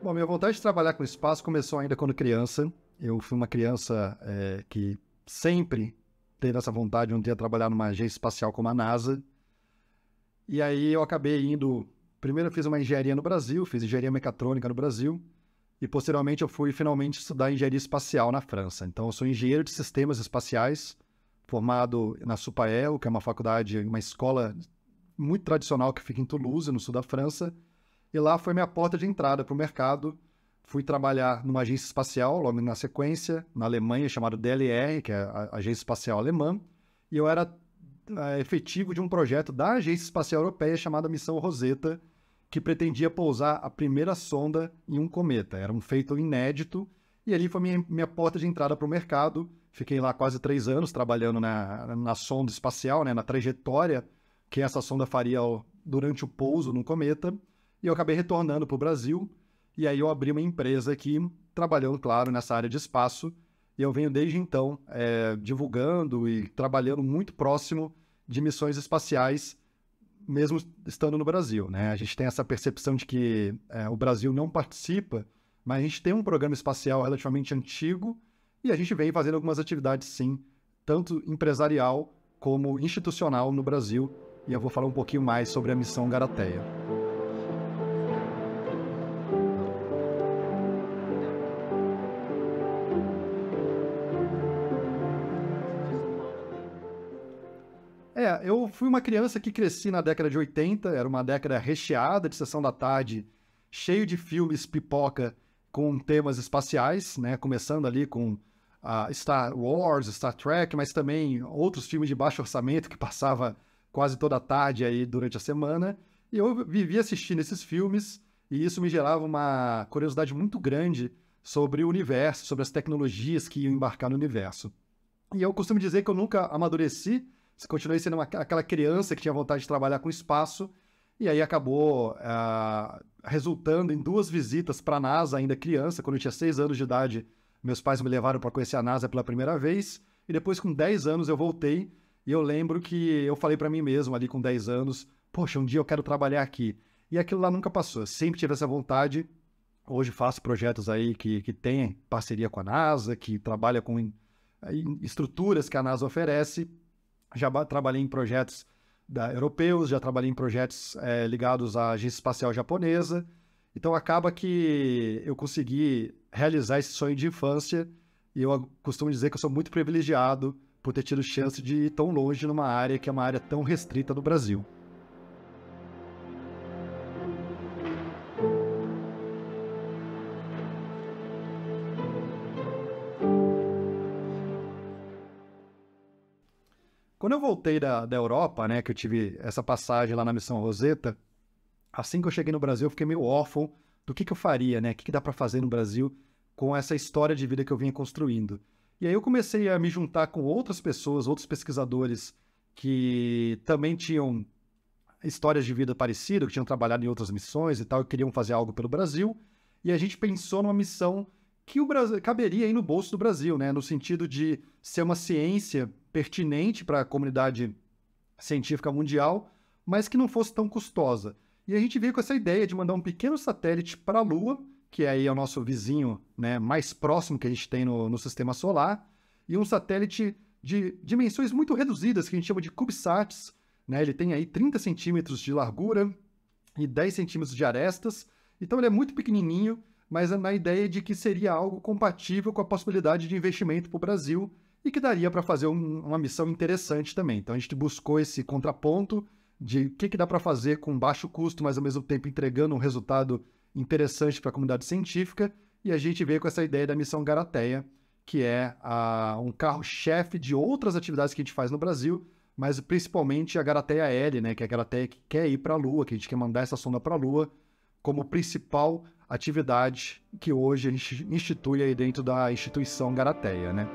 Bom, minha vontade de trabalhar com espaço começou ainda quando criança. Eu fui uma criança que sempre teve essa vontade de um dia trabalhar numa agência espacial como a NASA. E aí eu acabei indo... Primeiro eu fiz uma engenharia no Brasil, fiz engenharia mecatrônica no Brasil, e posteriormente eu fui finalmente estudar engenharia espacial na França. Então eu sou engenheiro de sistemas espaciais, formado na Supael, que é uma faculdade, uma escola muito tradicional que fica em Toulouse, no sul da França. E lá foi minha porta de entrada para o mercado. Fui trabalhar numa agência espacial, logo na sequência, na Alemanha, chamada DLR, que é a Agência Espacial Alemã. E eu era efetivo de um projeto da Agência Espacial Europeia chamada Missão Rosetta, que pretendia pousar a primeira sonda em um cometa. Era um feito inédito. E ali foi minha porta de entrada para o mercado. Fiquei lá quase 3 anos trabalhando na sonda espacial, né, na trajetória que essa sonda faria durante o pouso no cometa. E eu acabei retornando para o Brasil, e aí eu abri uma empresa aqui, trabalhando, claro, nessa área de espaço, e eu venho desde então divulgando e trabalhando muito próximo de missões espaciais, mesmo estando no Brasil, né? A gente tem essa percepção de que o Brasil não participa, mas a gente tem um programa espacial relativamente antigo, e a gente vem fazendo algumas atividades, sim, tanto empresarial como institucional no Brasil, e eu vou falar um pouquinho mais sobre a missão Garateia. Eu fui uma criança que cresci na década de 80, era uma década recheada de sessão da tarde, cheio de filmes pipoca com temas espaciais, né? Começando ali com Star Wars, Star Trek, mas também outros filmes de baixo orçamento que passava quase toda a tarde aí durante a semana. E eu vivia assistindo esses filmes, e isso me gerava uma curiosidade muito grande sobre o universo, sobre as tecnologias que iam embarcar no universo. E eu costumo dizer que eu nunca amadureci, continuei sendo aquela criança que tinha vontade de trabalhar com espaço, e aí acabou resultando em 2 visitas para a NASA, ainda criança. Quando eu tinha 6 anos de idade, meus pais me levaram para conhecer a NASA pela primeira vez, e depois com 10 anos eu voltei, e eu lembro que eu falei para mim mesmo ali com 10 anos, poxa, um dia eu quero trabalhar aqui. E aquilo lá nunca passou, eu sempre tive essa vontade. Hoje faço projetos aí que têm parceria com a NASA, que trabalha com estruturas que a NASA oferece. Já trabalhei em projetos europeus, já trabalhei em projetos ligados à agência espacial japonesa. Então acaba que eu consegui realizar esse sonho de infância, e eu costumo dizer que eu sou muito privilegiado por ter tido chance de ir tão longe numa área que é uma área tão restrita no Brasil. Quando eu voltei da Europa, né, que eu tive essa passagem lá na Missão Rosetta, assim que eu cheguei no Brasil, eu fiquei meio órfão do que eu faria, né? O que dá para fazer no Brasil com essa história de vida que eu vinha construindo. E aí eu comecei a me juntar com outras pessoas, outros pesquisadores que também tinham histórias de vida parecidas, que tinham trabalhado em outras missões e tal, e queriam fazer algo pelo Brasil. E a gente pensou numa missão que o Brasil caberia aí no bolso do Brasil, né? No sentido de ser uma ciência pertinente para a comunidade científica mundial, mas que não fosse tão custosa. E a gente veio com essa ideia de mandar um pequeno satélite para a Lua, que aí é o nosso vizinho, né, mais próximo que a gente tem no Sistema Solar, e um satélite de dimensões muito reduzidas, que a gente chama de CubeSats, né? Ele tem aí 30 centímetros de largura e 10 centímetros de arestas, então ele é muito pequenininho, mas na ideia de que seria algo compatível com a possibilidade de investimento para o Brasil e que daria para fazer uma missão interessante também. Então a gente buscou esse contraponto de o que dá para fazer com baixo custo, mas ao mesmo tempo entregando um resultado interessante para a comunidade científica, e a gente veio com essa ideia da missão Garateia, que é um carro-chefe de outras atividades que a gente faz no Brasil, mas principalmente a Garateia L, né, que é a Garateia que quer ir para a Lua, que a gente quer mandar essa sonda para a Lua, como principal atividade que hoje a gente institui aí dentro da instituição Garateia, né?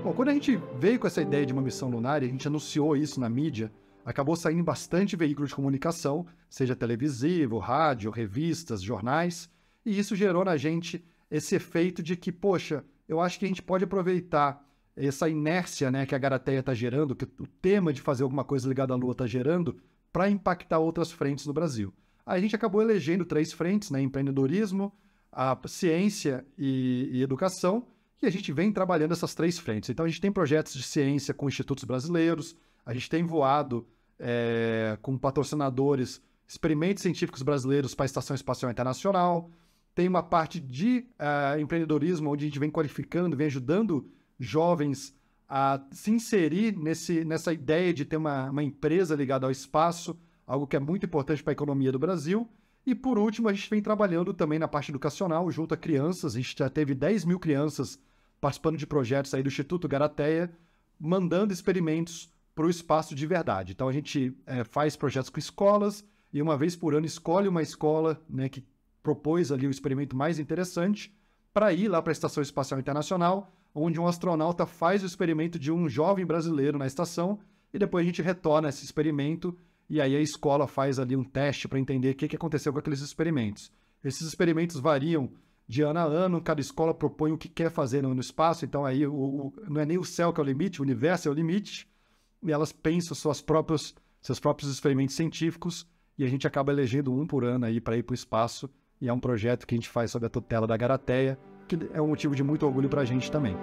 Bom, quando a gente veio com essa ideia de uma missão lunar, e a gente anunciou isso na mídia, acabou saindo em bastante veículo de comunicação, seja televisivo, rádio, revistas, jornais, e isso gerou na gente esse efeito de que, poxa, eu acho que a gente pode aproveitar essa inércia, né, que a Garateia está gerando, que o tema de fazer alguma coisa ligada à Lua está gerando, para impactar outras frentes no Brasil. A gente acabou elegendo 3 frentes, né, empreendedorismo, a ciência e educação, e a gente vem trabalhando essas 3 frentes. Então, a gente tem projetos de ciência com institutos brasileiros, a gente tem voado com patrocinadores, experimentos científicos brasileiros para a Estação Espacial Internacional, tem uma parte de empreendedorismo, onde a gente vem qualificando, vem ajudando jovens a se inserir nessa ideia de ter uma empresa ligada ao espaço, algo que é muito importante para a economia do Brasil. E, por último, a gente vem trabalhando também na parte educacional, junto a crianças. A gente já teve 10 mil crianças participando de projetos aí do Instituto Garateia, mandando experimentos para o espaço de verdade. Então, a gente faz projetos com escolas e, uma vez por ano, escolhe uma escola, né, que propôs ali o experimento mais interessante para ir lá para a Estação Espacial Internacional, onde um astronauta faz o experimento de um jovem brasileiro na estação e depois a gente retorna esse experimento e aí a escola faz ali um teste para entender o que aconteceu com aqueles experimentos. Esses experimentos variam de ano a ano, cada escola propõe o que quer fazer no espaço, então aí não é nem o céu que é o limite, o universo é o limite, e elas pensam seus próprios experimentos científicos e a gente acaba elegendo um por ano aí para ir para o espaço, e é um projeto que a gente faz sob a tutela da Garateia, que é um motivo de muito orgulho para a gente também.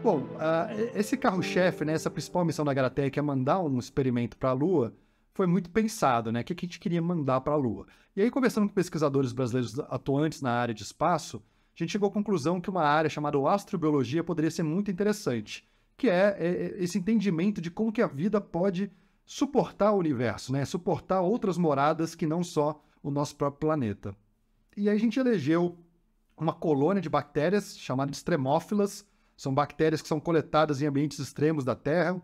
Bom, esse carro-chefe, né, essa principal missão da Garateia, que é mandar um experimento para a Lua, foi muito pensado, né? O que a gente queria mandar para a Lua. E aí, conversando com pesquisadores brasileiros atuantes na área de espaço, a gente chegou à conclusão que uma área chamada astrobiologia poderia ser muito interessante, que é esse entendimento de como que a vida pode suportar o universo, né? Suportar outras moradas que não só o nosso próprio planeta. E aí a gente elegeu uma colônia de bactérias chamada extremófilas. São bactérias que são coletadas em ambientes extremos da Terra,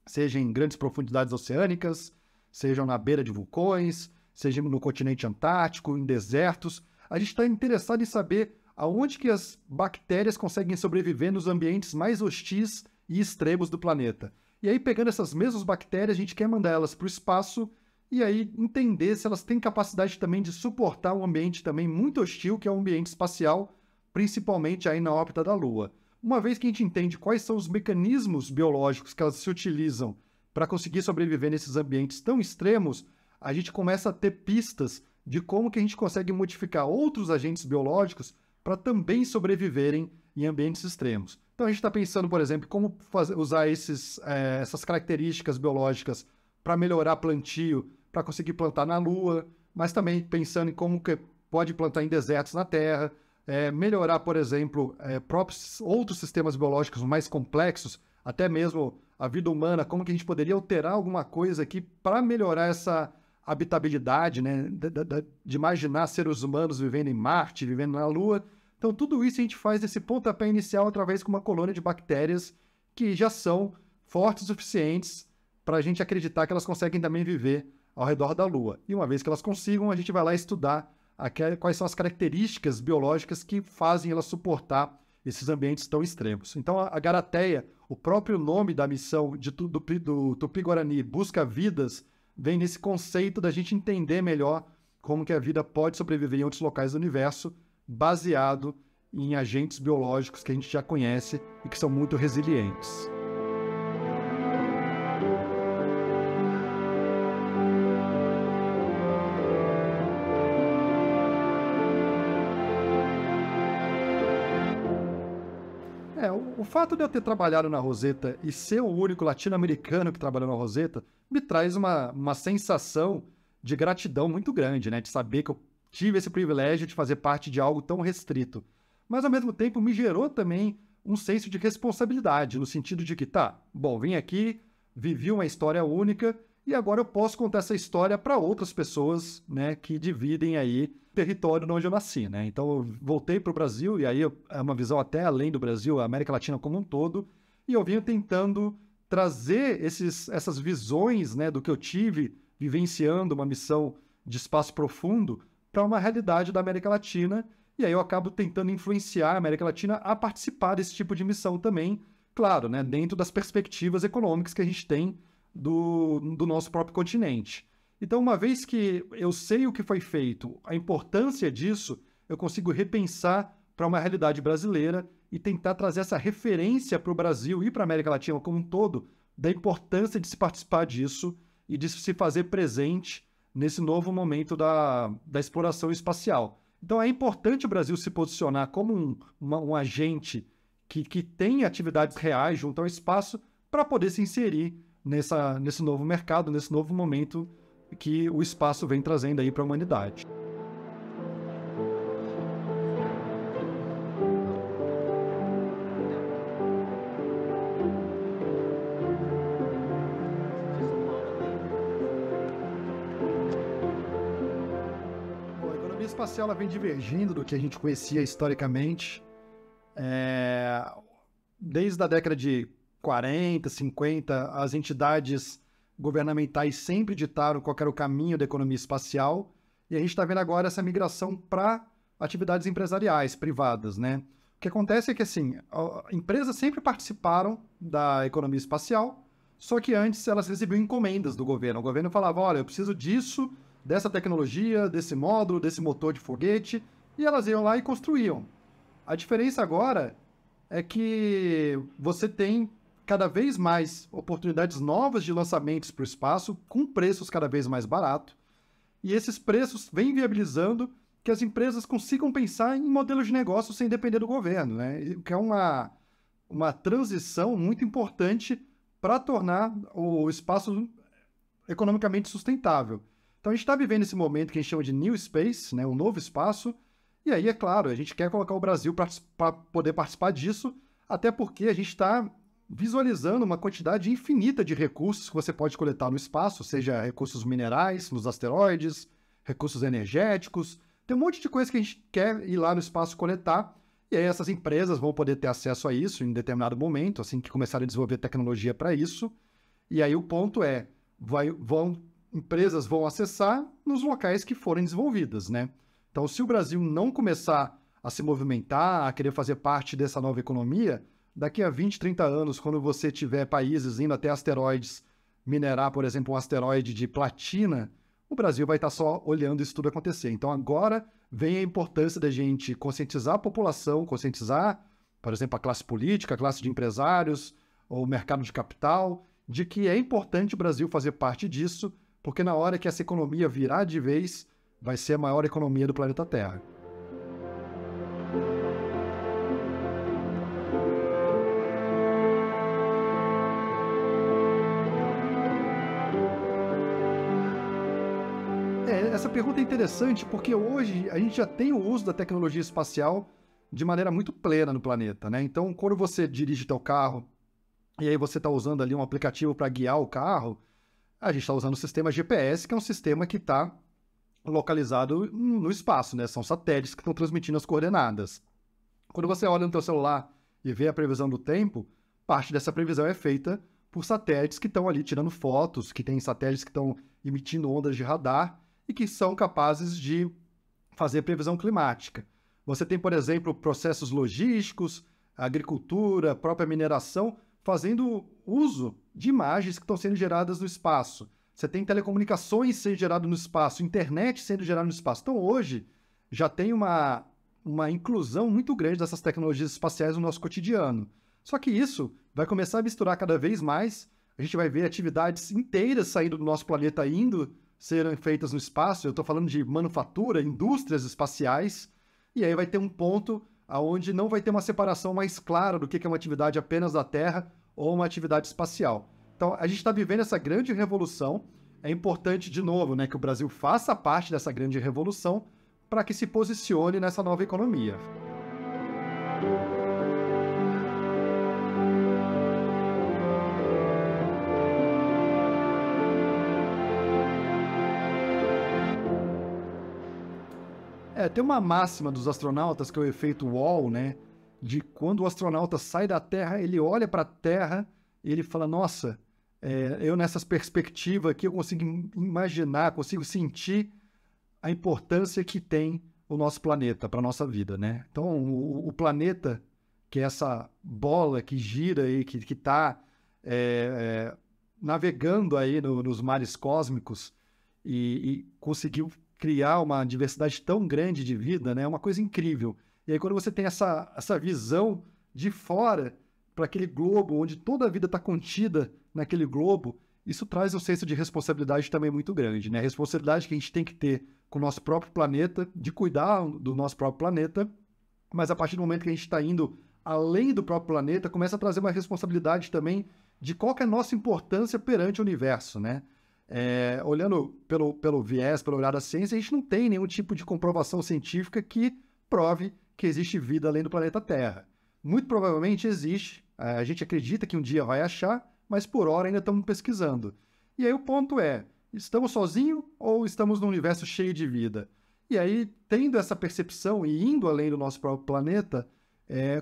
seja em grandes profundidades oceânicas, sejam na beira de vulcões, seja no continente antártico, em desertos. A gente está interessado em saber aonde que as bactérias conseguem sobreviver nos ambientes mais hostis e extremos do planeta. E aí, pegando essas mesmas bactérias, a gente quer mandar elas para o espaço e aí entender se elas têm capacidade também de suportar um ambiente também muito hostil, que é o ambiente espacial, principalmente aí na órbita da Lua. Uma vez que a gente entende quais são os mecanismos biológicos que elas se utilizam para conseguir sobreviver nesses ambientes tão extremos, a gente começa a ter pistas de como que a gente consegue modificar outros agentes biológicos para também sobreviverem em ambientes extremos. Então a gente está pensando, por exemplo, como usar essas características biológicas para melhorar plantio, para conseguir plantar na Lua, mas também pensando em como que pode plantar em desertos na Terra, melhorar, por exemplo, próprios outros sistemas biológicos mais complexos, até mesmo a vida humana, como que a gente poderia alterar alguma coisa aqui para melhorar essa habitabilidade, né, de imaginar seres humanos vivendo em Marte, vivendo na Lua. Então, tudo isso a gente faz nesse pontapé inicial através de uma colônia de bactérias que já são fortes o suficientes para a gente acreditar que elas conseguem também viver ao redor da Lua. E uma vez que elas consigam, a gente vai lá estudar quais são as características biológicas que fazem elas suportar esses ambientes tão extremos. Então, a Garateia, o próprio nome da missão do Tupi-Guarani, Busca Vidas, vem nesse conceito da gente entender melhor como que a vida pode sobreviver em outros locais do universo, baseado em agentes biológicos que a gente já conhece e que são muito resilientes. O fato de eu ter trabalhado na Rosetta e ser o único latino-americano que trabalhou na Rosetta me traz uma sensação de gratidão muito grande, né? De saber que eu tive esse privilégio de fazer parte de algo tão restrito. Mas, ao mesmo tempo, me gerou também um senso de responsabilidade, no sentido de que, vim aqui, vivi uma história única e agora eu posso contar essa história para outras pessoas, né, que dividem aí o território onde eu nasci, né? Então, eu voltei para o Brasil, e aí é uma visão até além do Brasil, a América Latina como um todo, e eu vinha tentando trazer essas visões, né, do que eu tive vivenciando uma missão de espaço profundo para uma realidade da América Latina, e aí eu acabo tentando influenciar a América Latina a participar desse tipo de missão também, claro, né, dentro das perspectivas econômicas que a gente tem do nosso próprio continente. Então, uma vez que eu sei o que foi feito, a importância disso, eu consigo repensar para uma realidade brasileira e tentar trazer essa referência para o Brasil e para a América Latina como um todo, da importância de se participar disso e de se fazer presente nesse novo momento da exploração espacial. Então, é importante o Brasil se posicionar como um agente que tem atividades reais junto ao espaço para poder se inserir nesse novo mercado, nesse novo momento que o espaço vem trazendo aí para a humanidade. Bom, a economia espacial ela vem divergindo do que a gente conhecia historicamente. Desde a década de 40, 50, as entidades governamentais sempre ditaram qual era o caminho da economia espacial, e a gente está vendo agora essa migração para atividades empresariais, privadas, né? O que acontece é que, assim, empresas sempre participaram da economia espacial, só que antes elas recebiam encomendas do governo. O governo falava, olha, eu preciso disso, dessa tecnologia, desse módulo, desse motor de foguete, e elas iam lá e construíam. A diferença agora é que você tem cada vez mais oportunidades novas de lançamentos para o espaço, com preços cada vez mais baratos, e esses preços vêm viabilizando que as empresas consigam pensar em modelos de negócio sem depender do governo, né? O que é uma transição muito importante para tornar o espaço economicamente sustentável. Então a gente está vivendo esse momento que a gente chama de New Space, né? Um novo espaço, e aí, é claro, a gente quer colocar o Brasil para poder participar disso, até porque a gente está visualizando uma quantidade infinita de recursos que você pode coletar no espaço, seja recursos minerais, nos asteroides, recursos energéticos. Tem um monte de coisa que a gente quer ir lá no espaço coletar, e aí essas empresas vão poder ter acesso a isso em determinado momento, assim que começarem a desenvolver tecnologia para isso. E aí o ponto é, empresas vão acessar nos locais que forem desenvolvidas, né? Então, se o Brasil não começar a se movimentar, a querer fazer parte dessa nova economia, daqui a 20, 30 anos, quando você tiver países indo até asteroides minerar, por exemplo, um asteroide de platina, o Brasil vai estar só olhando isso tudo acontecer. Então, agora vem a importância da gente conscientizar a população, conscientizar, por exemplo, a classe política, a classe de empresários, ou o mercado de capital, de que é importante o Brasil fazer parte disso, porque na hora que essa economia virar de vez, vai ser a maior economia do planeta Terra. Essa pergunta é interessante porque hoje a gente já tem o uso da tecnologia espacial de maneira muito plena no planeta, né? Então, quando você dirige teu carro e aí você está usando ali um aplicativo para guiar o carro, a gente está usando o sistema GPS, que é um sistema que está localizado no espaço, né? São satélites que estão transmitindo as coordenadas. Quando você olha no teu celular e vê a previsão do tempo, parte dessa previsão é feita por satélites que estão ali tirando fotos, que tem satélites que estão emitindo ondas de radar e que são capazes de fazer previsão climática. Você tem, por exemplo, processos logísticos, agricultura, a própria mineração, fazendo uso de imagens que estão sendo geradas no espaço. Você tem telecomunicações sendo geradas no espaço, internet sendo gerada no espaço. Então, hoje, já tem uma inclusão muito grande dessas tecnologias espaciais no nosso cotidiano. Só que isso vai começar a misturar cada vez mais. A gente vai ver atividades inteiras saindo do nosso planeta indo serem feitas no espaço. Eu estou falando de manufatura, indústrias espaciais. E aí vai ter um ponto onde não vai ter uma separação mais clara do que é uma atividade apenas da Terra ou uma atividade espacial. Então, a gente está vivendo essa grande revolução. É importante, de novo, né, que o Brasil faça parte dessa grande revolução para que se posicione nessa nova economia. Tem uma máxima dos astronautas, que é o efeito Wall, né? De quando o astronauta sai da Terra, ele olha para a Terra e ele fala, nossa, eu nessas perspectivas aqui, eu consigo imaginar, consigo sentir a importância que tem o nosso planeta para a nossa vida, né? Então, o planeta que é essa bola que gira e que está navegando aí nos mares cósmicos e conseguiu criar uma diversidade tão grande de vida, né? É uma coisa incrível. E aí quando você tem essa visão de fora para aquele globo, onde toda a vida está contida naquele globo, isso traz um senso de responsabilidade também muito grande, né? A responsabilidade que a gente tem que ter com o nosso próprio planeta, de cuidar do nosso próprio planeta, mas a partir do momento que a gente está indo além do próprio planeta, começa a trazer uma responsabilidade também de qual que é a nossa importância perante o universo, né? Olhando pelo viés, pelo olhar da ciência, a gente não tem nenhum tipo de comprovação científica que prove que existe vida além do planeta Terra. Muito provavelmente existe, a gente acredita que um dia vai achar, mas por hora ainda estamos pesquisando. E aí o ponto é, estamos sozinhos ou estamos num universo cheio de vida? E aí, tendo essa percepção e indo além do nosso próprio planeta,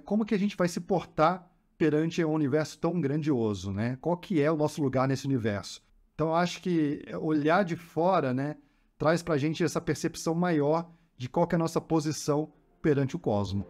como que a gente vai se portar perante um universo tão grandioso, né? Qual que é o nosso lugar nesse universo? Então, eu acho que olhar de fora, né, traz para a gente essa percepção maior de qual que é a nossa posição perante o cosmos.